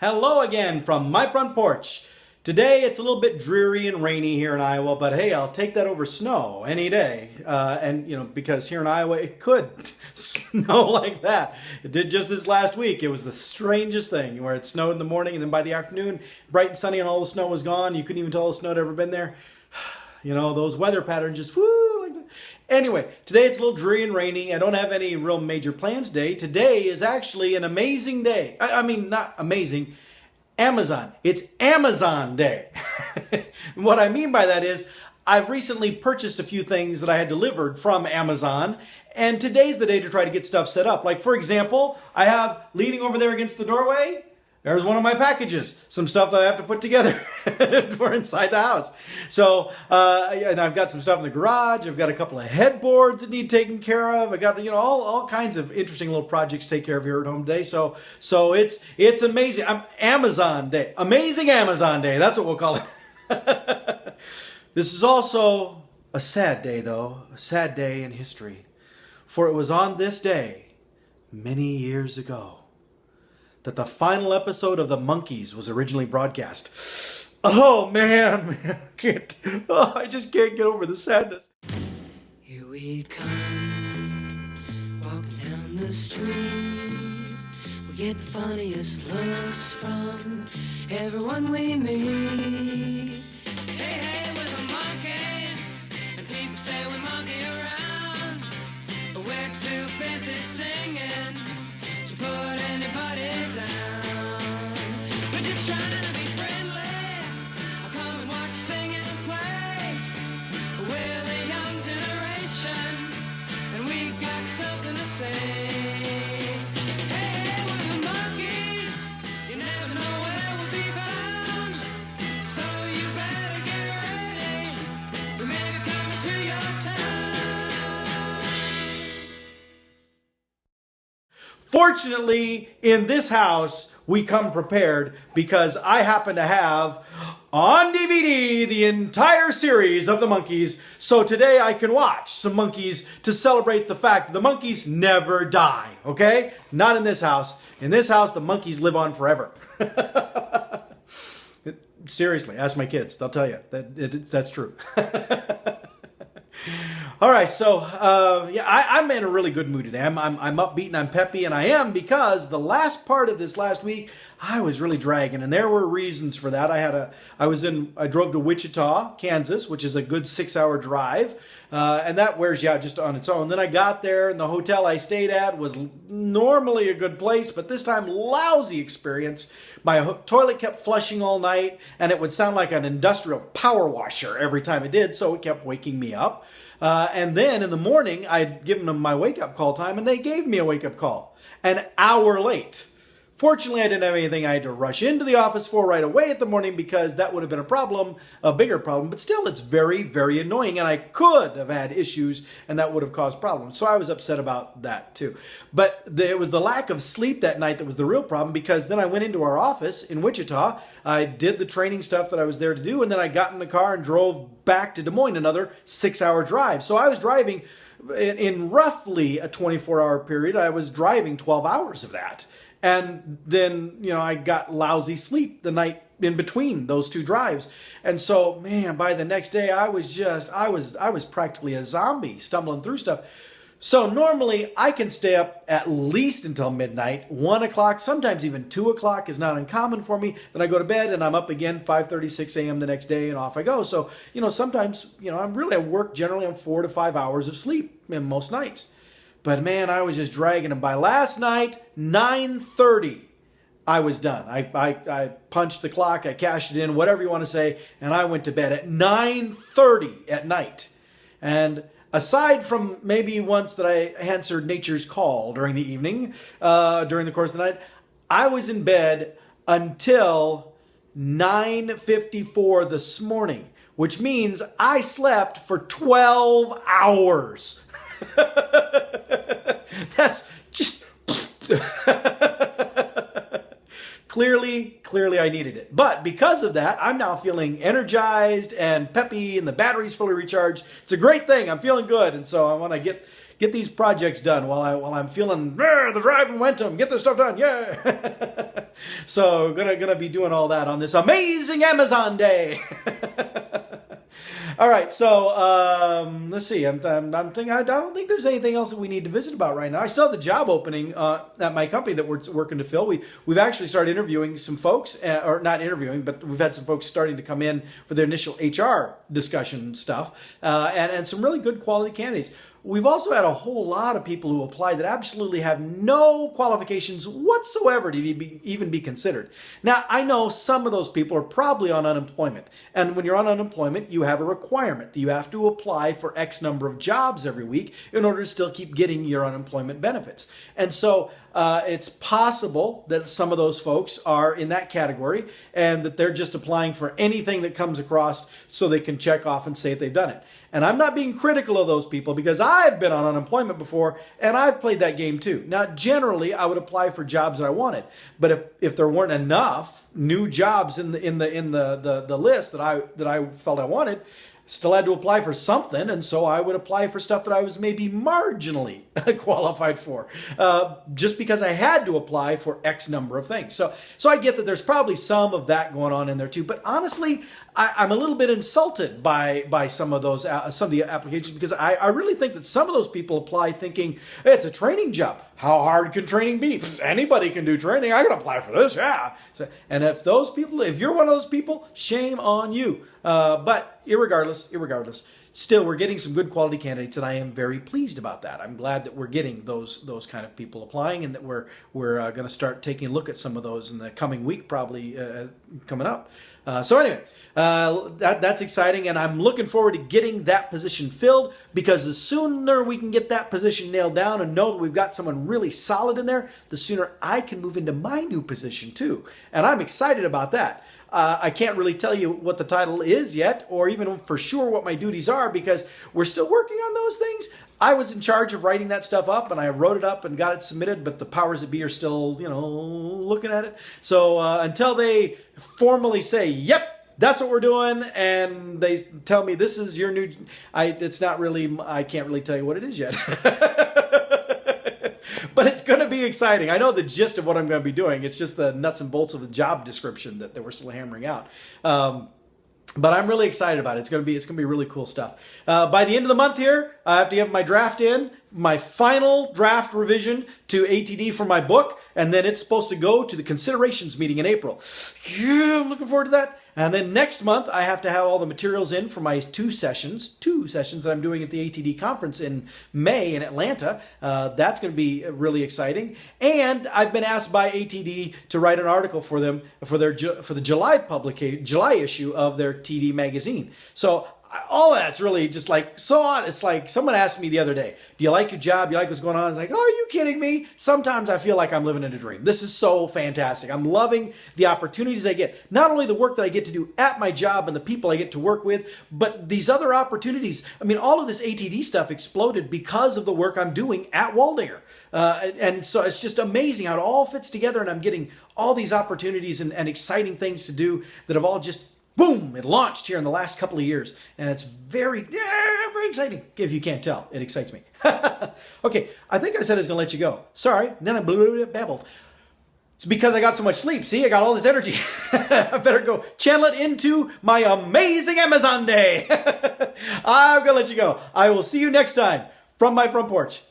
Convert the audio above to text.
Hello again from my front porch. Today it's a little bit dreary and rainy here in Iowa, but hey, I'll take that over snow any day. Because here in Iowa it could snow like that. It did just this last week. It was the strangest thing where it snowed in the morning and then by the afternoon, bright and sunny and all the snow was gone. You couldn't even tell the snow had ever been there. You know, those weather patterns just whoo like that. Anyway, today it's a little dreary and rainy. I don't have any real major plans today. Today is actually an amazing day. I mean, not amazing. Amazon. It's Amazon Day. What I mean by that is I've recently purchased a few things that I had delivered from Amazon, and today's the day to try to get stuff set up. Like, for example, I have leaning over there against the doorway, there's one of my packages, some stuff that I have to put together for inside the house. So, and I've got some stuff in the garage. I've got a couple of headboards that need taken care of. I got, all kinds of interesting little projects to take care of here at home today. So it's amazing. Amazon Day, amazing Amazon Day. That's what we'll call it. This is also a sad day, though, a sad day in history. For it was on this day, many years ago, that the final episode of The Monkees was originally broadcast. Oh man, I just can't get over the sadness. Here we come, walking down the street. We get the funniest looks from everyone we meet. Hey, hey, we're the Monkees, and people say we monkey around, but we're too busy singing to put anybody down. We're just trying to be friendly. I'll come and watch, sing and play. We're the young generation, and we've got something to say. Hey, we're the Monkees. You never know where we'll be found, so you better get ready. We may be coming to your town. Fortunately, in this house, we come prepared because I happen to have on DVD the entire series of The Monkees. So today I can watch some Monkees to celebrate the fact the Monkees never die, okay? Not in this house. In this house, the Monkees live on forever. Seriously, ask my kids. They'll tell you that's true. All right, so I'm in a really good mood today. I'm upbeat and I'm peppy, and I am because the last part of this last week I was really dragging, and there were reasons for that. I drove to Wichita, Kansas, which is a good 6-hour drive, and that wears you out just on its own. Then I got there, and the hotel I stayed at was normally a good place, but this time lousy experience. My toilet kept flushing all night, and it would sound like an industrial power washer every time it did, so it kept waking me up. And then in the morning, I'd given them my wake-up call time, and they gave me a wake-up call an hour late. Fortunately, I didn't have anything I had to rush into the office for right away at the morning because that would have been a bigger problem. But still, it's very, very annoying, and I could have had issues, and that would have caused problems. So I was upset about that, too. But it was the lack of sleep that night that was the real problem, because then I went into our office in Wichita. I did the training stuff that I was there to do, and then I got in the car and drove back to Des Moines, another 6-hour drive. So I was driving in roughly a 24-hour period. I was driving 12 hours of that. And then, I got lousy sleep the night in between those two drives. And so, man, by the next day, I was practically a zombie stumbling through stuff. So normally I can stay up at least until midnight, 1 o'clock, sometimes even 2 o'clock is not uncommon for me. Then I go to bed and I'm up again 5:36 a.m. the next day and off I go. So, sometimes, I work generally on 4 to 5 hours of sleep in most nights. But man, I was just dragging them. By last night, 9:30, I was done. I punched the clock, I cashed it in, whatever you want to say, and I went to bed at 9:30 at night. And aside from maybe once that I answered nature's call during the evening, during the course of the night, I was in bed until 9:54 this morning, which means I slept for 12 hours. That's just clearly I needed it. But because of that, I'm now feeling energized and peppy, and the battery's fully recharged. It's a great thing. I'm feeling good, and so I want to get get these projects done while I'm feeling the drive and momentum. Get this stuff done, yeah. So gonna be doing all that on this amazing Amazon day. All right, so let's see. I'm thinking. I don't think there's anything else that we need to visit about right now. I still have the job opening at my company that we're working to fill. We've actually started interviewing some folks, or not interviewing, but we've had some folks starting to come in for their initial HR discussion stuff, and some really good quality candidates. We've also had a whole lot of people who apply that absolutely have no qualifications whatsoever to even be considered. Now, I know some of those people are probably on unemployment. And when you're on unemployment, you have a requirement that you have to apply for X number of jobs every week in order to still keep getting your unemployment benefits. And so it's possible that some of those folks are in that category and that they're just applying for anything that comes across so they can check off and say if they've done it. And I'm not being critical of those people because I've been on unemployment before and I've played that game too. Now, generally, I would apply for jobs that I wanted, but if there weren't enough new jobs in the list that I felt I wanted, still had to apply for something, and so I would apply for stuff that I was maybe marginally qualified for, just because I had to apply for X number of things. So I get that there's probably some of that going on in there too. But honestly, I'm a little bit insulted by some of those some of the applications because I really think that some of those people apply thinking, hey, it's a training job. How hard can training be? Anybody can do training. I can apply for this, yeah. So, and if you're one of those people, shame on you. But irregardless, still we're getting some good quality candidates, and I am very pleased about that. I'm glad that we're getting those kind of people applying, and that we're going to start taking a look at some of those in the coming week, probably coming up. So anyway, that's exciting, and I'm looking forward to getting that position filled, because the sooner we can get that position nailed down and know that we've got someone really solid in there, the sooner I can move into my new position too. And I'm excited about that. I can't really tell you what the title is yet, or even for sure what my duties are, because we're still working on those things. I was in charge of writing that stuff up, and I wrote it up and got it submitted, but the powers that be are still, looking at it. So until they formally say, yep, that's what we're doing, and they tell me this is your new, I can't really tell you what it is yet. But it's going to be exciting. I know the gist of what I'm going to be doing. It's just the nuts and bolts of the job description that we're still hammering out. But I'm really excited about it. It's going to be really cool stuff. By the end of the month here, I have to get my draft in, my final draft revision to ATD for my book, and then it's supposed to go to the considerations meeting in April. Yeah, I'm looking forward to that. And then next month, I have to have all the materials in for my two sessions that I'm doing at the ATD conference in May in Atlanta. That's going to be really exciting. And I've been asked by ATD to write an article for them for the July issue of their TD magazine. So all of that's really just like so on. It's like someone asked me the other day, do you like your job? Do you like what's going on? It's like, oh, are you kidding me? Sometimes I feel like I'm living in a dream. This is so fantastic. I'm loving the opportunities I get. Not only the work that I get to do at my job and the people I get to work with, but these other opportunities. I mean, all of this ATD stuff exploded because of the work I'm doing at Waldinger. And so it's just amazing how it all fits together, and I'm getting all these opportunities and exciting things to do that have all just boom, it launched here in the last couple of years. And it's very, very exciting. If you can't tell, it excites me. Okay, I think I said I was going to let you go. Sorry, then I babbled. It's because I got so much sleep. See, I got all this energy. I better go channel it into my amazing Amazon day. I'm going to let you go. I will see you next time from my front porch.